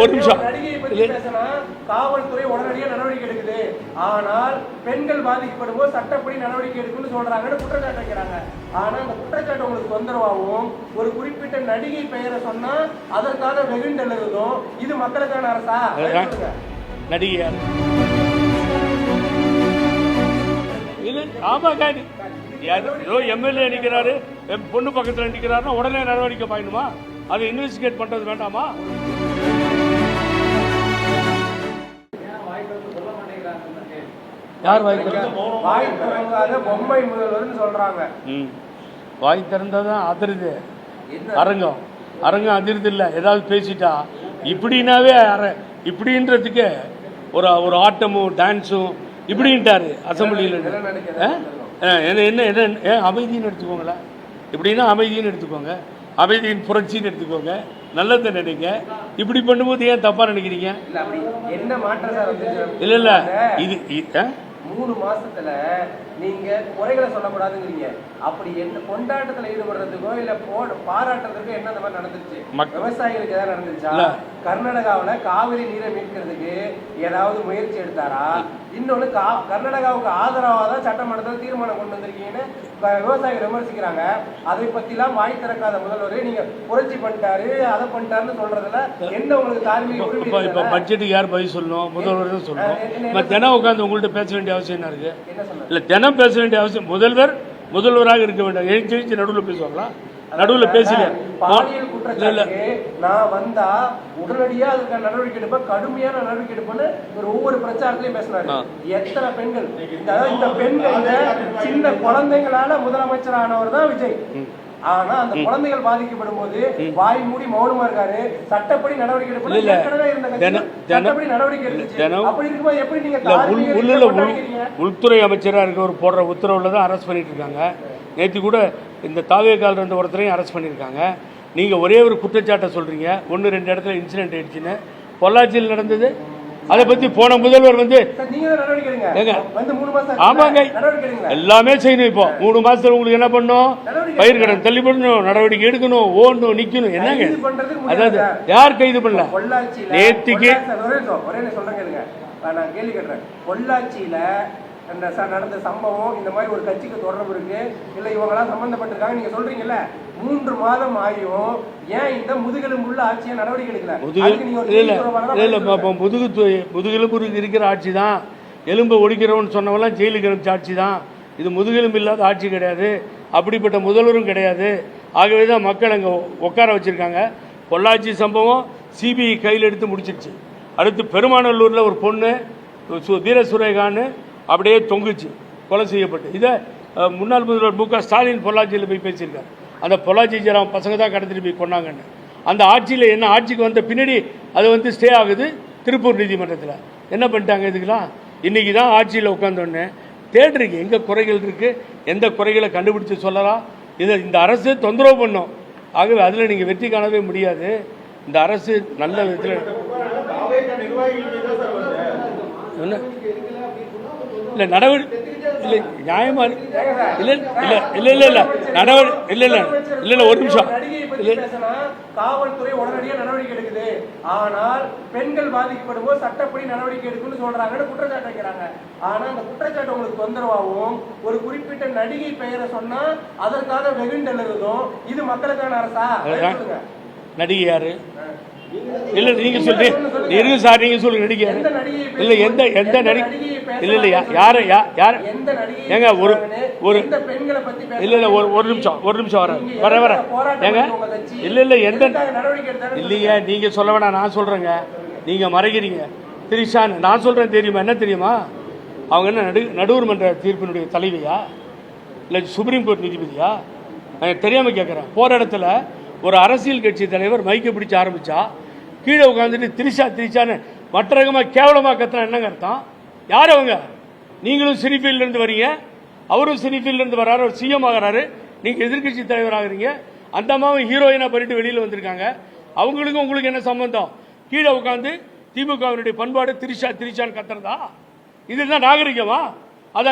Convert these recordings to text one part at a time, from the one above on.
ஒரு நிமிஷம். காவல்துறை உடனடியாக நடவடிக்கை எடுக்குது, ஆனால் பெண்கள் பாதிக்கப்படும் போது சட்டப்படி நடவடிக்கை எடுக்குன்னு சொல்றாங்கன்னு குற்றச்சாட்டு வைக்கிறாங்க. ஆனா அந்த குற்றச்சாட்டு உங்களுக்கு தொந்தரவாகவும் ஒரு குறிப்பிட்ட நடிகை பெயரை சொன்னா அதற்காக வெகுண்டல் இருக்கும். இது மக்களுக்கான அரசா? நடிகையார் ஆமாக்கா, ஏதோ எம்எல்ஏ நிற்கிறாரு, பொண்ணு பக்கத்தில் நிற்கிறாருன்னா உடனே நடவடிக்கை பாயணுமா? அதை இன்வெஸ்டிகேட் பண்றது வேண்டாமா? யார் வாய் திறக்காத பொம்மை முதல்வர்னு சொல்றாங்க. வாய் திறந்தாதான் அதிருது அரங்கம். அரங்கம் அதிருது இல்லை, ஏதாவது பேசிட்டா இப்படின்னாவே இப்படின்றதுக்கு ஒரு ஆட்டமும் டான்ஸும் இப்படின்ட்டாரு அசம்பிளியில். என்ன என்ன என்ன அமைதின்னு எடுத்துக்கோங்களேன், இப்படின்னா அமைதின்னு எடுத்துக்கோங்க, அமைதியின் புரட்சின்னு எடுத்துக்கோங்க, நல்லதை நினைங்க. இப்படி பண்ணும்போது ஏன் தப்பா நினைக்கிறீங்க? என்ன மாற்றம் இல்ல இல்ல இது 3 மாசத்துல நீங்க குறைகளை சொல்லக்கூடாதுங்கிறீங்க. அப்படி என்ன கொண்டாட்டத்துல ஈடுபடுறதுக்கோ இல்ல பாராட்டுறதுக்கோ என்ன அந்த மாதிரி நடந்துச்சு? விவசாயிகளுக்கு ஏதாவது நடந்துச்சா? கர்நாடகாவில காவிரி நீரை மீட்கிறதுக்கு ஏதாவது முயற்சி எடுத்தாரா? இன்னொன்னு கர்நாடகாவுக்கு ஆதரவாக தான் சட்டமன்றத்தில் தீர்மானம் கொண்டு வந்திருக்கீங்கன்னு விவசாயிகள் விமர்சிக்கிறாங்க. அதை பத்திலாம் வாய் திறக்காத முதல்வர் நீங்க புரட்சி பண்ணிட்டாரு அதை பண்ணிட்டாருன்னு சொல்றதுல என்ன உங்களுக்கு தார்மீக உரிமை? இப்ப பட்ஜெட்டுக்கு யார் பதில் சொல்லணும்? முதல்வர் தான் சொல்லணும். தினம் உட்காந்து உங்கள்கிட்ட பேச வேண்டிய அவசியம் என்ன இருக்கு? இல்ல தினம் பேச வேண்டிய அவசியம் முதல்வராக இருக்க வேண்டாம். எழுச்சி நடுவில் பேசுவாங்களா? நடுவில் பேசல. நான் வந்தா உடனடியா அதுக்கான நடவடிக்கை எடுப்பேன், கடுமையான நடவடிக்கை எடுப்பேன்னு ஒவ்வொரு பிரச்சாரத்திலையும் பேசினாரு. எத்தனை பெண்கள், இந்த பெண்கள் சின்ன குழந்தைங்களால முதலமைச்சர் ஆனவர் தான் விஜய். ஆனா அந்த குழந்தைகள் பாதிக்கப்படும் போது வாய் மூடி மௌனமா இருக்காரு. சட்டப்படி நடவடிக்கை உள்துறை அமைச்சரா இருக்கவர் போடுற உத்தரவுல தான் அரெஸ்ட் பண்ணிட்டு இருக்காங்க. நேற்று கூட இந்த தாவேகால் இருந்த ஒருத்தரையும் அரெஸ்ட் பண்ணியிருக்காங்க. நீங்கள் ஒரே ஒரு குற்றச்சாட்டை சொல்கிறீங்க, 1-2 இடத்துல இன்சிடென்ட் ஆயிடுச்சுன்னு. பொள்ளாச்சியில் நடந்தது, அதை பற்றி போன முதல்வர் ஆமாங்க எல்லாமே செய்யணும். இப்போ 3 மாசத்துல உங்களுக்கு என்ன பண்ணும்? பயிர் கடன் தள்ளி பண்ணணும், நடவடிக்கை எடுக்கணும், ஓடணும், நிக்கணும். என்னங்க அதாவது யார் கைது பண்ணல? நேற்றுக்கு நான் கேள்வி கேட்கிறேன், பொள்ளாச்சியில நடந்த சம்பவம் இந்த மாதிரி ஒரு கட்சிக்கு தொடர்பு இருக்கு இல்ல இவங்கெல்லாம் சம்பந்தப்பட்டிருக்காங்க நீங்க சொல்றீங்கல்ல, 3 மாதம் ஆகியும் ஏன் இந்த முதுகெலும்புள்ள ஆட்சியை நடவடிக்கை எடுக்கல? முதுகெலும்பு இருக்கிற ஆட்சி தான். எலும்பை ஒடிக்கிறவன் சொன்னவெல்லாம் ஜெயிலுக்கு அனுப்பிச்ச ஆட்சி தான். இது முதுகெலும்பு இல்லாத ஆட்சி கிடையாது, அப்படிப்பட்ட முதல்வரும் கிடையாது. ஆகவே தான் மக்கள் அங்கே உட்கார வச்சிருக்காங்க. பொள்ளாச்சி சம்பவம் சிபிஐ கையில் எடுத்து முடிச்சிருச்சு. அடுத்து பெருமாநல்லூரில் ஒரு பொண்ணு வீரசுரேகான்னு அப்படியே தொங்குச்சு, கொலை செய்யப்பட்டு. இதை முன்னாள் முதல்வர் மு.க. ஸ்டாலின் பொள்ளாச்சியில் போய் பேசியிருக்காரு. அந்த பொள்ளாச்சி ஜெராம் பசங்க தான் கடத்திட்டு போய் கொண்டாங்கன்னு. அந்த ஆட்சியில் என்ன ஆட்சிக்கு வந்த பின்னாடி அது ஸ்டே ஆகுது திருப்பூர் நீதிமன்றத்தில். என்ன பண்ணிட்டாங்க இதுக்கெல்லாம்? இன்றைக்கி தான் ஆட்சியில் உட்காந்தோடனே தேடுறீங்க எங்கே குறைகள் இருக்குது, எந்த குறைகளை கண்டுபிடிச்சி சொல்லலாம். இந்த அரசு தொந்தரவு பண்ணும். ஆகவே அதில் நீங்கள் வெற்றி காணவே முடியாது. இந்த அரசு நல்ல விதத்தில் என்ன இல்லை நடவடிக்கை இல்லை நியாயமா இல்லை இல்லை இல்லை இல்லை இல்லை நடவடிக்கை இல்லை இல்லை இல்லை இல்லை ஒரு நிமிஷம். காவல்துறை உடனடியாக நடவடிக்கை எடுக்குது, ஆனால் பெண்கள் பாதிக்கப்படும் போது சட்டப்படி நடவடிக்கை எடுக்குன்னு சொல்றாங்கன்னு குற்றச்சாட்டு வைக்கிறாங்க. ஆனா அந்த குற்றச்சாட்டு உங்களுக்கு தொந்தரவாகவும் ஒரு குறிப்பிட்ட நடிகை பெயரை சொன்னா அதற்காக வெகுண்டல் இருக்கும். இது மக்களுக்கான அரசா? நடிகை யாரு? இல்ல நீங்க சொல்லுங்க இருங்க சார், நீங்க சொல்லுங்க நடிகை இல்ல எந்த எந்த நடிகை இல்ல இல்ல யாரு யாரு ஏங்க ஒரு இல்ல இல்ல ஒரு நிமிஷம் வர ஏங்க இல்ல இல்ல எந்த இல்லையா நீங்க சொல்ல வேணாம், நான் சொல்றேங்க. நீங்க மறைக்கிறீங்க. திரிஷான் நான் சொல்றேன் தெரியுமா? என்ன தெரியுமா? அவங்க என்ன நடுவர் மன்ற தீர்ப்பினுடைய தலைவியா இல்ல சுப்ரீம் கோர்ட் நீதிபதியா? தெரியாம கேட்கறேன். போற இடத்துல ஒரு அரசியல் கட்சி தலைவர் மைக்கை பிடிச்ச ஆரம்பிச்சா கீழே உட்காந்துட்டு திரிஷான்னு மற்ற ரகமாக கேவலமாக கத்துனா என்னங்க அர்த்தம்? யார் அவங்க? நீங்களும் சினிஃபீல்ட்லேருந்து வரீங்க, அவரும் சினிஃபீல்ட்லேருந்து வர்றாரு, அவர் சிஎம் ஆகிறாரு, நீங்கள் எதிர்கட்சி தலைவர் ஆகுறீங்க. அந்த அம்மாவும் ஹீரோயினாக பண்ணிட்டு வெளியில் வந்திருக்காங்க. அவங்களுக்கும் உங்களுக்கு என்ன சம்பந்தம்? கீழே உட்காந்து திமுகவினுடைய பண்பாடு திரிஷான்னு கத்துறதா? இதுதான் நாகரிகமா? அதை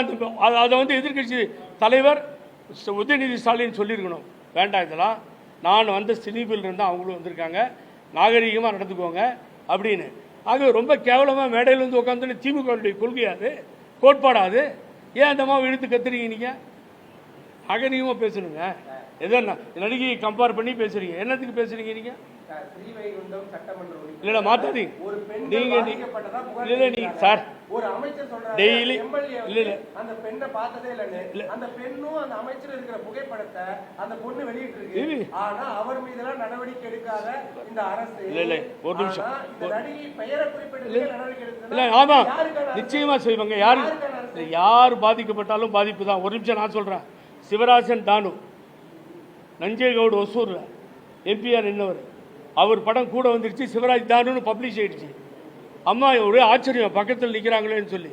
எதிர்கட்சி தலைவர் உதயநிதி ஸ்டாலின் சொல்லியிருக்கணும். வேண்டாம் இதெல்லாம். நான் சினிஃபீல்டு இருந்தால் அவங்களும் வந்திருக்காங்க. நாகரிகமாக நடந்துக்கோங்க அப்படின்னு. ஆக ரொம்ப கேவலமாக மேடையில் வந்து உட்காந்துன்னு திமுகவுடைய கொள்கையாது, கோட்பாடாது. ஏன் அந்த மாதிரி இழுத்து கத்துறீங்க நீங்கள்? நாகரிகமாக பேசணுங்க. ஏதோ நடிகையை கம்பேர் பண்ணி பேசுறீங்க. என்னத்துக்கு பேசுறீங்க நீங்கள்? ஸ்ரீவைகுண்டம் சட்டமன்ற உறுப்பினர் இல்லை மாத்தாதீங்க. ஒரு பெண் நீங்கள் பாதிக்கப்பட்டதா புகார் இல்லை நீங்கள் சார் ஒரு அமைச்சர் சொல்றாரு டெய்லி எம்எல்ஏ இல்லை அந்த பெண்ணை பார்த்ததே இல்லைன்னு. அந்த பெண்ணும் அந்த அமைச்சர் இருக்கிற புகைப்படத்தை அந்த பொண்ணு வெளியிட்டு இருக்கு. ஆனா அவர் மீதெல்லாம் நடவடிக்கை எடுக்காத இந்த அரசு இல்லை ஒரு நிமிஷம் இந்த நடிகை பெயரை குறிப்பிட்டு நடவடிக்கை எடுக்குது. இல்லை ஆமா நிச்சயமா செய்வாங்க. யார் பாதிக்கப்பட்டாலும் பாதிப்பு தான். ஒரு நிமிஷம் நான் சொல்றேன். சிவராஜன் தானு நஞ்சேகவுடு ஒசூர்ல எம்பிஆர் என்னவர், அவர் படம் கூட வந்துருச்சு. சிவராஜ் தானுன்னு பப்ளிஷ் ஆயிடுச்சு. அம்மா ஒரே ஆச்சரியம், பக்கத்தில் நிற்கிறாங்களேன்னு சொல்லி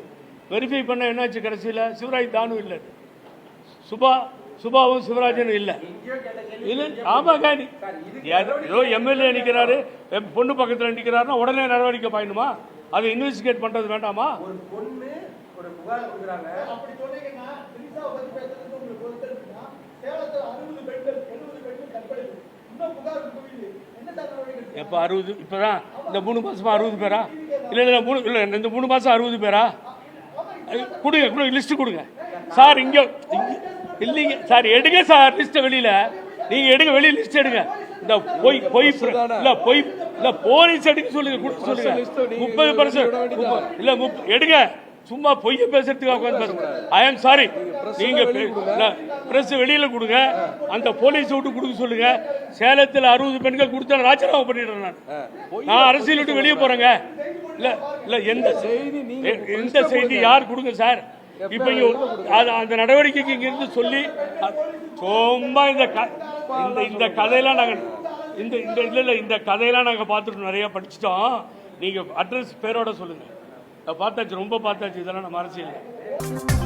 வெரிஃபை பண்ண என்னாச்சு, கடைசியில் சிவராஜ் தானு இல்லை, சுபாவும் சிவராஜனும் இல்லை. இல்லை ஆமாங்க, ஏதோ எம்எல்ஏ நிற்கிறாரு, பொண்ணு பக்கத்தில் நிற்கிறாருன்னா உடனே நடவடிக்கை பாயணுமா? அதை இன்வெஸ்டிகேட் பண்ணுறது வேண்டாமா? ஒரு பொண்ணு ஒரு புகார் கொடுக்குறாங்க. அப்படி சொன்னீங்கன்னா எப்போ 60 இப்போதான் இந்த 3 மாதமா 60 பேரா? இல்லை இல்லை 3 இல்லை இந்த 3 மாதம் 60 பேரா? கொடுங்க லிஸ்ட்டு கொடுங்க சார். இங்கே இல்லைங்க சார், எடுங்க சார் லிஸ்ட்டை வெளியில். நீங்கள் எடுங்க, வெளியே லிஸ்ட் எடுங்க. இந்த பொய் இல்லை போலீஸ் எடுக்க சொல்லுங்க, கொடுக்க சொல்லுங்க. 30% இல்லை எடுங்க. சும்மா பொய்ய பேசுறதுக்கு உட்காந்து ஐ ஆம் சாரி. நீங்க பிரஸ் வெளியில கொடுங்க, அந்த போலீஸ் விட்டு கொடுக்க சொல்லுங்க. சேலத்தில் 60 பெண்கள் கொடுத்தா ராஜினாமா பண்ணிடுறேன். நான் அரசியல் விட்டு வெளியே போறேங்க. இல்ல எந்த செய்தி யார் கொடுங்க சார்? இப்ப அந்த நடவடிக்கைக்கு இங்க இருந்து சொல்லி சும்மா இந்த கதையெல்லாம் நாங்க இந்த கதையெல்லாம் நாங்க பார்த்துட்டு நிறைய படிச்சுட்டோம். நீங்க அட்ரஸ் பேரோட சொல்லுங்க. பார்த்தாச்சு, ரொம்ப பார்த்தாச்சு. இதெல்லாம் நம்ம அரசியல்